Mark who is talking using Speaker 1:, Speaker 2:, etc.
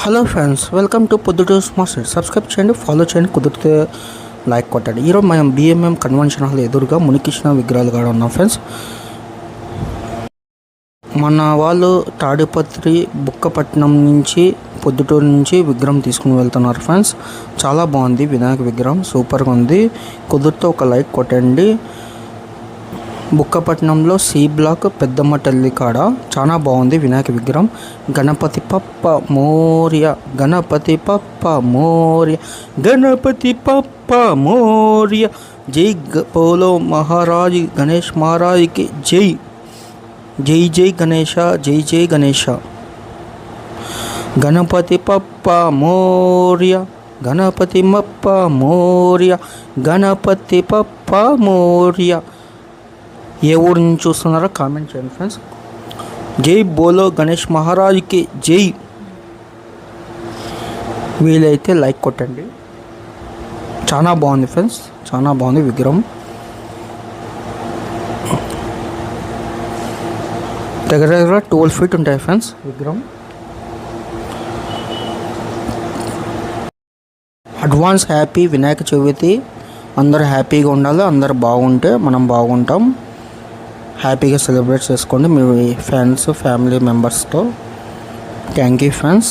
Speaker 1: Hello friends, welcome to పొద్దుటూస్ master. Subscribe చేయండి, follow చేయండి, కుదిరితే లైక్ కొట్టండి. ఈరోజు మనం బిఎంఎం కన్వెన్షన్ హాల్ ఎదురుగా మునికృష్ణ విగ్రహాలు కూడా ఉన్నాం ఫ్రెండ్స్. మన వాళ్ళు తాడిపత్రి బుక్కపట్నం నుంచి పొద్దుటూరు నుంచి విగ్రహం తీసుకుని వెళ్తున్నారు ఫ్రెండ్స్. చాలా బాగుంది వినాయక విగ్రహం, సూపర్గా ఉంది. కుదిరితే ఒక లైక్ కొట్టండి. బుక్కపట్నంలో సి బ్లాక్ పెద్దమ్మ తల్లి కాడ చాలా బాగుంది వినాయక విగ్రహం. గణపతి పప్ప మోర్య, గణపతి పప్ప మోర్య, గణపతి పప్ప మోర్య. జై పోలో మహారాజ్ గణేష్ మహారాజ్కి జై. జై జై గణేష, జై జై గణేష. గణపతి పప్ప మోర్య, గణపతి మప్ప మోర్య, గణపతి పప్ప మోర్య. ఏ ఊరు నుంచి చూస్తున్నారో కామెంట్ చేయండి ఫ్రెండ్స్. జై బోలో గణేష్ మహారాజ్కి జై. వీలైతే లైక్ కొట్టండి. చాలా బాగుంది ఫ్రెండ్స్, చాలా బాగుంది విగ్రహం. దగ్గర దగ్గర 12 feet ఉంటాయి ఫ్రెండ్స్ విగ్రహం. Advance happy Vinayaka Chavithi. అందరూ హ్యాపీగా ఉండాలి, అందరూ బాగుంటే మనం బాగుంటాం. హ్యాపీగా సెలబ్రేట్ చేసుకోండి మీ ఫ్రెండ్స్ ఫ్యామిలీ మెంబర్స్తో. Thank you friends.